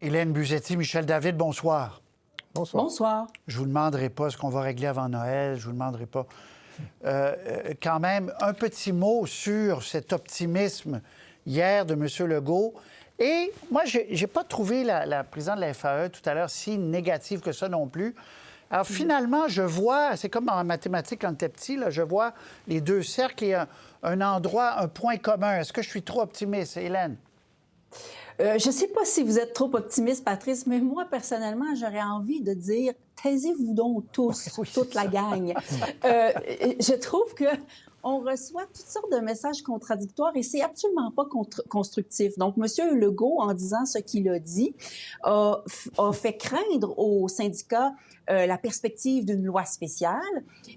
Hélène Buzetti, Michel David, bonsoir. Bonsoir. Bonsoir. Je vous demanderai pas ce qu'on va régler avant Noël, je vous demanderai pas. Quand même, un petit mot sur cet optimisme hier de M. Legault. Et moi, je n'ai pas trouvé la présidente de la FAE tout à l'heure si négative que ça non plus. Alors finalement, je vois, c'est comme en mathématiques quand tu petit, là, je vois les deux cercles et un endroit, un point commun. Est-ce que je suis trop optimiste, Hélène? Je ne sais pas si vous êtes trop optimiste, Patrice, mais moi, personnellement, j'aurais envie de dire taisez-vous donc tous, Oui, toute la ça. gang. Je trouve que on reçoit toutes sortes de messages contradictoires et c'est absolument pas constructif. Donc, M. Legault, en disant ce qu'il a dit, a fait craindre aux syndicats la perspective d'une loi spéciale.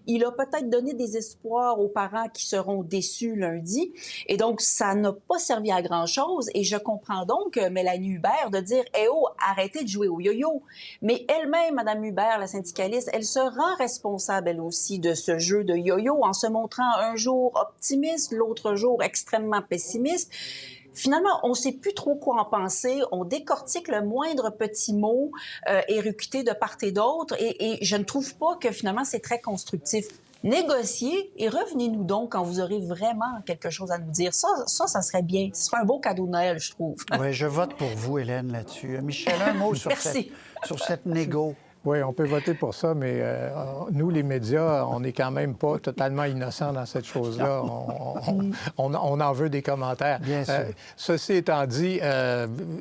Il a peut-être donné des espoirs aux parents qui seront déçus lundi. Et donc, ça n'a pas servi à grand-chose. Et je comprends donc Mélanie Hubert de dire « Eh oh, arrêtez de jouer au yo-yo ». Mais elle-même, Mme Hubert, la syndicaliste, elle se rend responsable, elle aussi, de ce jeu de yo-yo en se montrant un jour optimiste, l'autre jour extrêmement pessimiste. Finalement, on ne sait plus trop quoi en penser. On décortique le moindre petit mot éructé de part et d'autre. Et je ne trouve pas que finalement, c'est très constructif. Négociez et revenez-nous donc quand vous aurez vraiment quelque chose à nous dire. Ça serait bien. Ce serait un beau cadeau de Noël, je trouve. Oui, je vote pour vous, Hélène, là-dessus. Michel, un mot sur cette négo. Oui, on peut voter pour ça, mais nous, les médias, on n'est quand même pas totalement innocents dans cette chose-là. On en veut des commentaires. Bien sûr. Ceci étant dit,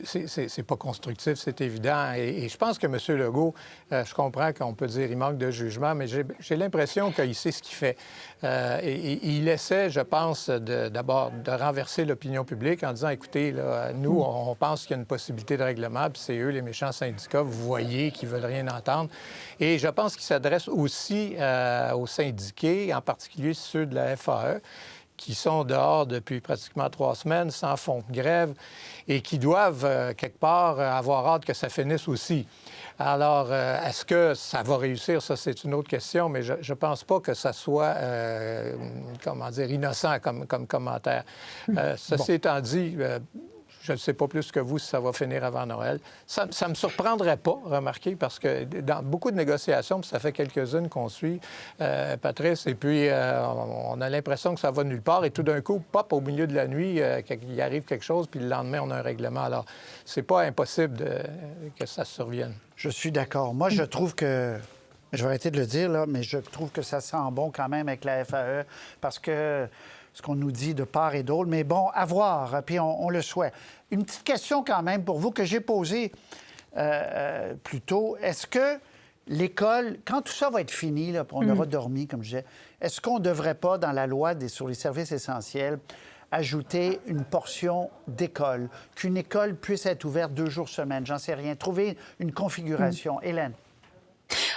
c'est pas constructif, c'est évident. Et je pense que M. Legault, je comprends qu'on peut dire qu'il manque de jugement, mais j'ai l'impression qu'il sait ce qu'il fait. Et il essaie, je pense, d'abord de renverser l'opinion publique en disant, écoutez, là, nous, on pense qu'il y a une possibilité de règlement, puis c'est eux, les méchants syndicats, vous voyez, qui veulent rien entendre. Et je pense qu'il s'adresse aussi aux syndiqués, en particulier ceux de la FAE, qui sont dehors depuis pratiquement 3 semaines, sans fond de grève, et qui doivent, quelque part, avoir hâte que ça finisse aussi. Alors, est-ce que ça va réussir? Ça, c'est une autre question, mais je ne pense pas que ça soit, innocent comme commentaire. Ceci étant dit... je ne sais pas plus que vous si ça va finir avant Noël. Ça ne me surprendrait pas, remarquez, parce que dans beaucoup de négociations, puis ça fait quelques-unes qu'on suit, Patrice, et puis on a l'impression que ça va nulle part, et tout d'un coup, pop, au milieu de la nuit, il arrive quelque chose, puis le lendemain, on a un règlement. Alors, c'est pas impossible que ça survienne. Je suis d'accord. Moi, je trouve que... Je vais arrêter de le dire, là, mais je trouve que ça sent bon quand même avec la FAE, parce que ce qu'on nous dit de part et d'autre, mais bon, à voir, puis on le souhaite. Une petite question quand même pour vous que j'ai posée plus tôt. Est-ce que l'école, quand tout ça va être fini, là, puis on aura dormi, comme je disais, est-ce qu'on ne devrait pas, dans la loi sur les services essentiels, ajouter une portion d'école, qu'une école puisse être ouverte 2 jours semaine, j'en sais rien, trouver une configuration. Hélène?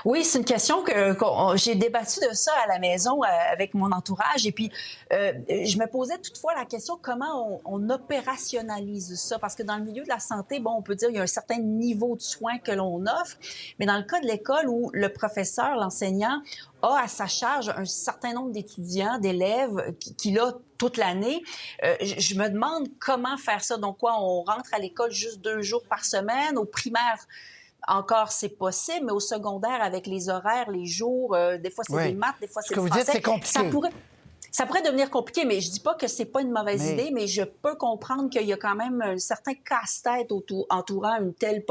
Oui, c'est une question que j'ai débattu de ça à la maison avec mon entourage. Et puis, je me posais toutefois la question comment on opérationnalise ça. Parce que dans le milieu de la santé, bon, on peut dire qu'il y a un certain niveau de soins que l'on offre. Mais dans le cas de l'école où le professeur, l'enseignant, a à sa charge un certain nombre d'étudiants, d'élèves qu'il a toute l'année. Je me demande comment faire ça. Donc, quoi, on rentre à l'école juste 2 jours par semaine. Au primaire, encore, c'est possible, mais au secondaire, avec les horaires, les jours, des fois, c'est des maths, des fois, c'est le français. Ce que vous dites, c'est compliqué. Ça pourrait devenir compliqué, mais je dis pas que c'est pas une mauvaise idée, mais je peux comprendre qu'il y a quand même un certain casse-tête entourant une telle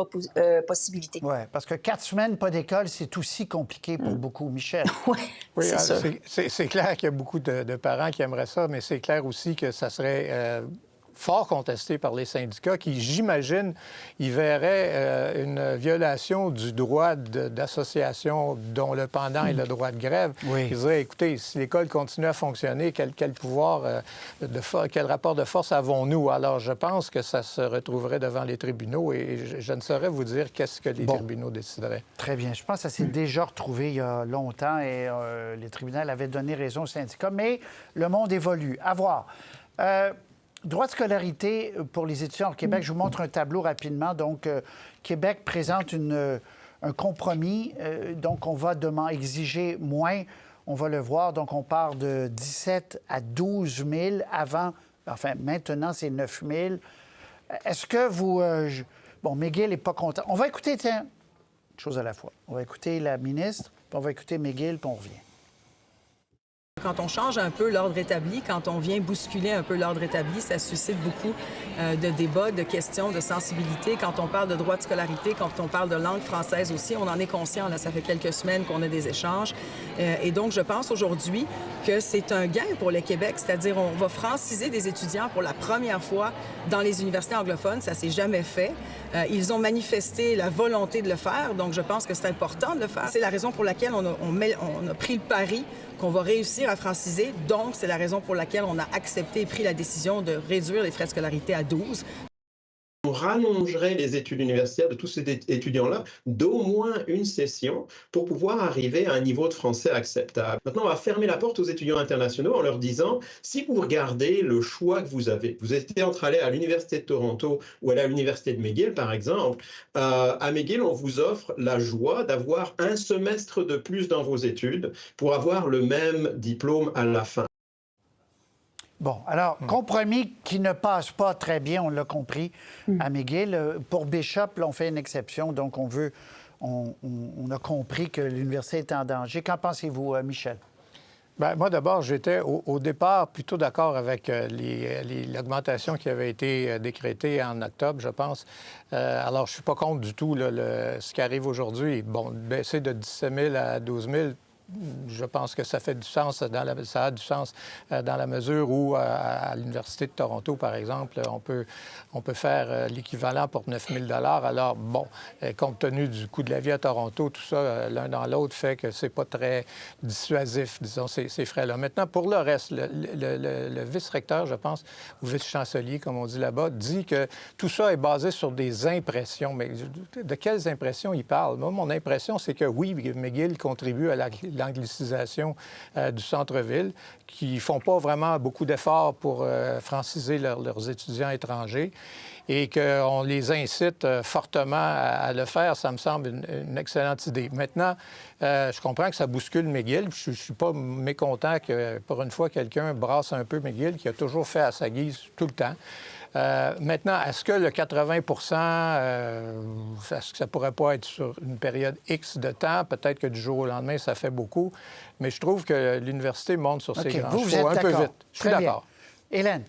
possibilité. Oui, parce que 4 semaines, pas d'école, c'est aussi compliqué pour beaucoup. Michel? Oui, c'est sûr. C'est clair qu'il y a beaucoup de parents qui aimeraient ça, mais c'est clair aussi que ça serait... fort contesté par les syndicats qui, j'imagine, y verraient une violation du droit d'association dont le pendant est le droit de grève. Oui. Ils diraient, écoutez, si l'école continue à fonctionner, quel pouvoir, quel rapport de force avons-nous? Alors, je pense que ça se retrouverait devant les tribunaux et je ne saurais vous dire qu'est-ce que les tribunaux décideraient. Très bien. Je pense que ça s'est déjà retrouvé il y a longtemps et les tribunaux avaient donné raison aux syndicats, mais le monde évolue. À voir. Droit de scolarité pour les étudiants au Québec. Je vous montre un tableau rapidement. Donc, Québec présente un compromis. Donc, on va exiger moins. On va le voir. Donc, on part de 17 à 12 000 avant. Enfin, maintenant, c'est 9 000. Est-ce que vous... Bon, McGill n'est pas content. On va écouter, tiens, une chose à la fois. On va écouter la ministre, puis on va écouter McGill, puis on revient. Quand on change un peu l'ordre établi, quand on vient bousculer un peu l'ordre établi, ça suscite beaucoup de débats, de questions, de sensibilité. Quand on parle de droit de scolarité, quand on parle de langue française aussi, on en est conscient. Là, ça fait quelques semaines qu'on a des échanges. Et donc, je pense aujourd'hui que c'est un gain pour le Québec, c'est-à-dire on va franciser des étudiants pour la première fois dans les universités anglophones. Ça s'est jamais fait. Ils ont manifesté la volonté de le faire, donc je pense que c'est important de le faire. C'est la raison pour laquelle on a pris le pari qu'on va réussir à franciser. Donc, c'est la raison pour laquelle on a accepté et pris la décision de réduire les frais de scolarité à 12. On rallongerait les études universitaires de tous ces étudiants-là d'au moins une session pour pouvoir arriver à un niveau de français acceptable. Maintenant, on va fermer la porte aux étudiants internationaux en leur disant, si vous regardez le choix que vous avez, vous étiez entre aller à l'Université de Toronto ou aller à l'Université de McGill, par exemple, à McGill, on vous offre la joie d'avoir un semestre de plus dans vos études pour avoir le même diplôme à la fin. Bon, alors, compromis qui ne passe pas très bien, on l'a compris, à McGill. Pour Bishop, là, on fait une exception, donc on a compris que l'université est en danger. Qu'en pensez-vous, Michel? Bien, moi, d'abord, j'étais au départ plutôt d'accord avec l'augmentation qui avait été décrétée en octobre, je pense. Alors, je ne suis pas contre du tout ce qui arrive aujourd'hui. Bon, baisser de 17 000 à 12 000, je pense que ça fait du sens, ça a du sens dans la mesure où, à l'Université de Toronto, par exemple, on peut faire l'équivalent pour 9 000 $. Alors, bon, compte tenu du coût de la vie à Toronto, tout ça, l'un dans l'autre, fait que c'est pas très dissuasif, disons, ces frais-là. Maintenant, pour le reste, le vice-recteur, je pense, ou vice-chancelier, comme on dit là-bas, dit que tout ça est basé sur des impressions. Mais de quelles impressions il parle? Moi, mon impression, c'est que oui, McGill contribue à l'anglicisation du centre-ville, qui ne font pas vraiment beaucoup d'efforts pour franciser leurs étudiants étrangers et qu'on les incite fortement à le faire, ça me semble une excellente idée. Maintenant, je comprends que ça bouscule McGill. Je ne suis pas mécontent que, pour une fois, quelqu'un brasse un peu McGill, qui a toujours fait à sa guise tout le temps. Maintenant, est-ce que le 80 est-ce que ça pourrait pas être sur une période X de temps? Peut-être que du jour au lendemain, ça fait beaucoup. Mais je trouve que l'université monte sur ses grands chevaux un peu vite. Je suis d'accord. Hélène?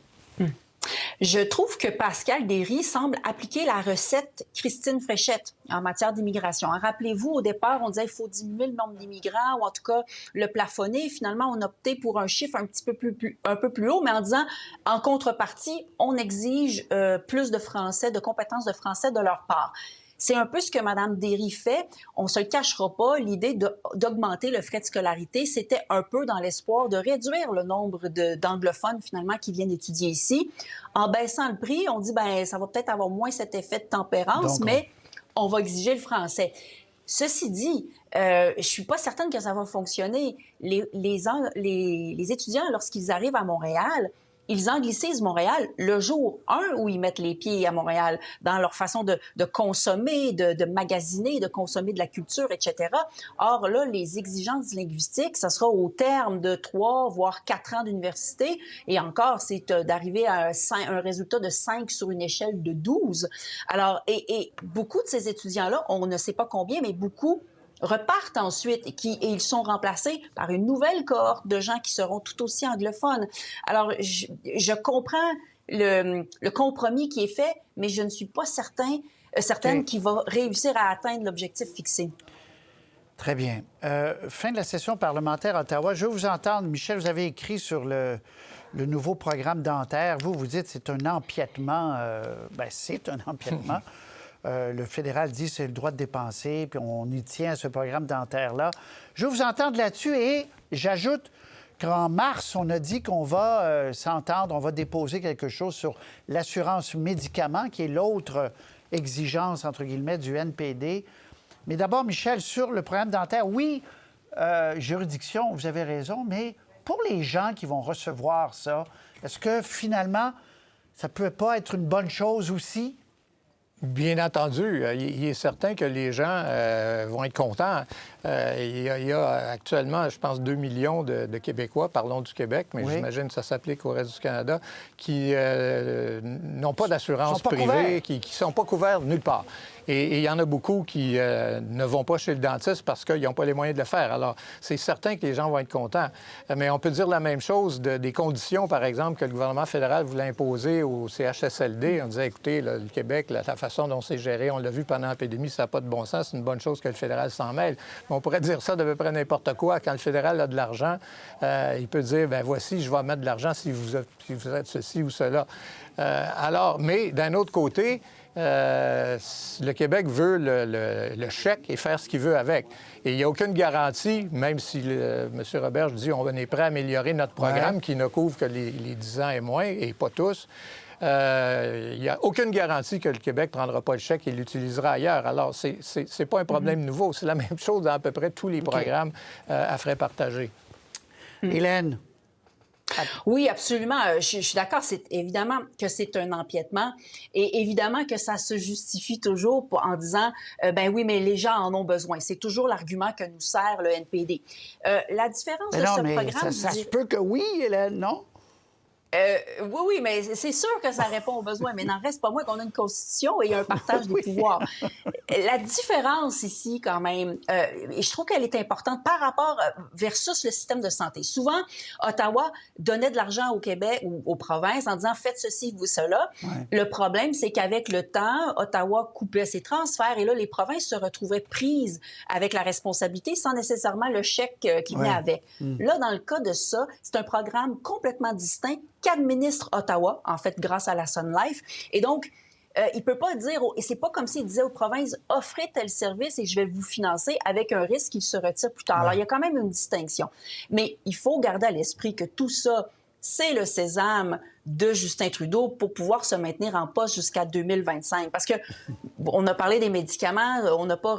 Je trouve que Pascal Derry semble appliquer la recette Christine Fréchette en matière d'immigration. Rappelez-vous, au départ, on disait qu'il faut diminuer le nombre d'immigrants ou en tout cas le plafonner. Finalement, on a opté pour un chiffre un peu plus haut, mais en disant, en contrepartie, on exige plus de français, de compétences de français de leur part. C'est un peu ce que Mme Derry fait. On ne se le cachera pas. L'idée d'augmenter le frais de scolarité, c'était un peu dans l'espoir de réduire le nombre d'anglophones, finalement, qui viennent étudier ici. En baissant le prix, on dit, bien, ça va peut-être avoir moins cet effet de tempérance, mais on va exiger le français. Ceci dit, je ne suis pas certaine que ça va fonctionner. Les étudiants, lorsqu'ils arrivent à Montréal, ils anglicisent Montréal le jour 1 où ils mettent les pieds à Montréal, dans leur façon de consommer, de magasiner, de consommer de la culture, etc. Or, là, les exigences linguistiques, ça sera au terme de 3, voire 4 ans d'université. Et encore, c'est d'arriver à un résultat de 5 sur une échelle de 12. Alors, et beaucoup de ces étudiants-là, on ne sait pas combien, mais beaucoup repartent ensuite et ils sont remplacés par une nouvelle cohorte de gens qui seront tout aussi anglophones. Alors, je comprends le compromis qui est fait, mais je ne suis pas certaine qu'il va réussir à atteindre l'objectif fixé. Très bien. Fin de la session parlementaire à Ottawa. Je veux vous entendre. Michel, vous avez écrit sur le nouveau programme dentaire. Vous dites que c'est un empiètement. C'est un empiètement. Le fédéral dit que c'est le droit de dépenser, puis on y tient à ce programme dentaire-là. Je veux vous entendre là-dessus et j'ajoute qu'en mars, on a dit qu'on va s'entendre, on va déposer quelque chose sur l'assurance médicaments, qui est l'autre exigence, entre guillemets, du NPD. Mais d'abord, Michel, sur le programme dentaire, oui, juridiction, vous avez raison, mais pour les gens qui vont recevoir ça, est-ce que finalement, ça ne peut pas être une bonne chose aussi? Bien entendu, il est certain que les gens vont être contents. Il y a actuellement, je pense, 2 millions de Québécois, parlons du Québec, mais oui. j'imagine que ça s'applique au reste du Canada, qui n'ont pas d'assurance pas privée, couverts. qui ne sont pas couverts nulle part. Et il y en a beaucoup qui ne vont pas chez le dentiste parce qu'ils n'ont pas les moyens de le faire. Alors, c'est certain que les gens vont être contents. Mais on peut dire la même chose des conditions, par exemple, que le gouvernement fédéral voulait imposer au CHSLD. On disait, écoutez, là, le Québec, la façon dont c'est géré, on l'a vu pendant la pandémie, ça n'a pas de bon sens. C'est une bonne chose que le fédéral s'en mêle. Mais on pourrait dire ça d'à peu près n'importe quoi. Quand le fédéral a de l'argent, il peut dire, bien, voici, je vais mettre de l'argent si vous êtes ceci ou cela. Mais d'un autre côté, le Québec veut le chèque et faire ce qu'il veut avec. Et il n'y a aucune garantie, même si M. Roberge dit on est prêt à améliorer notre programme qui ne couvre que les 10 ans et moins, et pas tous. Il n'y a aucune garantie que le Québec ne prendra pas le chèque et l'utilisera ailleurs. Alors, c'est pas un problème nouveau. C'est la même chose dans à peu près tous les programmes à frais partagés. Hélène? Oui, absolument. Je suis d'accord. C'est évidemment que c'est un empiètement et évidemment que ça se justifie toujours en disant ben oui, mais les gens en ont besoin. C'est toujours l'argument que nous sert le NPD. La différence de ce programme... Ça se peut que oui, Hélène, non? Oui, mais c'est sûr que ça répond aux besoins, mais n'en reste pas moins qu'on a une constitution et un partage des pouvoirs. La différence ici, quand même, et je trouve qu'elle est importante par rapport versus le système de santé. Souvent, Ottawa donnait de l'argent au Québec ou aux provinces en disant « faites ceci, vous, cela ». Le problème, c'est qu'avec le temps, Ottawa coupait ses transferts et là, les provinces se retrouvaient prises avec la responsabilité sans nécessairement le chèque qui venait avec. Là, dans le cas de ça, c'est un programme complètement distinct qu'administre Ottawa, en fait, grâce à la Sun Life. Et donc, il peut pas dire, et c'est pas comme s'il disait aux provinces, offrez tel service et je vais vous financer avec un risque qu'il se retire plus tard. Alors, il y a quand même une distinction. Mais il faut garder à l'esprit que tout ça, c'est le sésame de Justin Trudeau pour pouvoir se maintenir en poste jusqu'à 2025. Parce que on a parlé des médicaments, on n'a pas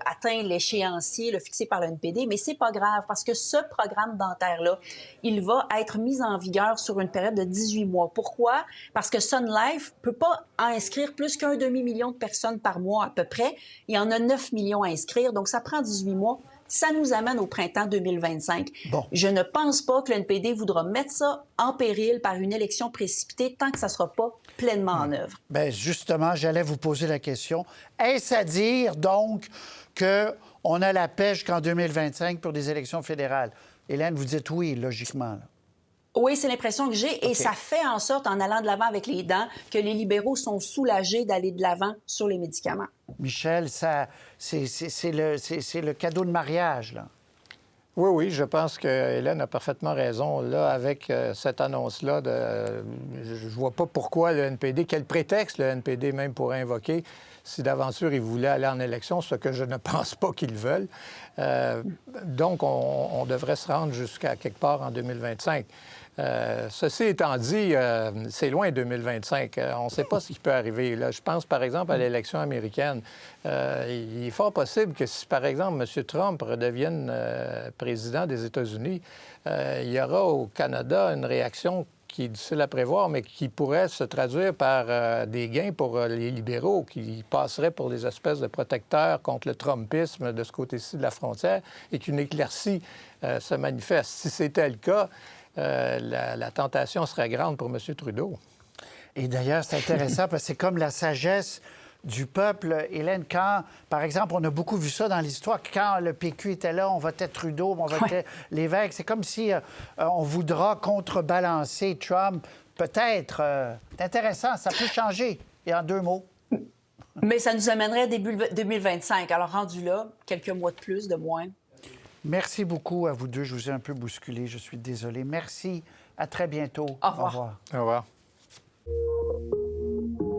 atteint l'échéancier fixé par le NPD, mais c'est pas grave parce que ce programme dentaire-là, il va être mis en vigueur sur une période de 18 mois. Pourquoi? Parce que Sun Life peut pas inscrire plus qu'un demi-million de personnes par mois à peu près. Il y en a 9 millions à inscrire, donc ça prend 18 mois. Ça nous amène au printemps 2025. Bon. Je ne pense pas que le NPD voudra mettre ça en péril par une élection précipitée tant que ça ne sera pas pleinement en œuvre. Bien, justement, j'allais vous poser la question. Est-ce à dire, donc, qu'on a la paix jusqu'en 2025 pour des élections fédérales? Hélène, vous dites oui, logiquement. Là. Oui, c'est l'impression que j'ai. Et ça fait en sorte, en allant de l'avant avec les dents, que les libéraux sont soulagés d'aller de l'avant sur les médicaments. Michel, c'est le cadeau de mariage, là. Oui, je pense que Hélène a parfaitement raison. Là, avec cette annonce-là, je vois pas pourquoi le NPD, quel prétexte le NPD même pourrait invoquer si d'aventure ils voulaient aller en élection, ce que je ne pense pas qu'ils veulent. Donc, on devrait se rendre jusqu'à quelque part en 2025. Ceci étant dit, c'est loin 2025. On ne sait pas ce qui peut arriver. Là, je pense, par exemple, à l'élection américaine. Il est fort possible que si, par exemple, M. Trump redevienne président des États-Unis, il y aura au Canada une réaction qui est difficile à prévoir, mais qui pourrait se traduire par des gains pour les libéraux, qui passeraient pour des espèces de protecteurs contre le trumpisme de ce côté-ci de la frontière, et qu'une éclaircie se manifeste. Si c'était le cas, la tentation serait grande pour M. Trudeau. Et d'ailleurs, c'est intéressant parce que c'est comme la sagesse du peuple. Hélène, quand, par exemple, on a beaucoup vu ça dans l'histoire, quand le PQ était là, on votait Trudeau, on votait Lévesque. C'est comme si on voudra contrebalancer Trump. Peut-être. C'est intéressant, ça peut changer. Et en 2 mots. Mais ça nous amènerait début 2025. Alors, rendu là, quelques mois de plus, de moins. Merci beaucoup à vous deux. Je vous ai un peu bousculé. Je suis désolé. Merci. À très bientôt. Au revoir. Au revoir.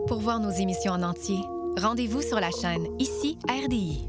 Pour voir nos émissions en entier, rendez-vous sur la chaîne Ici RDI.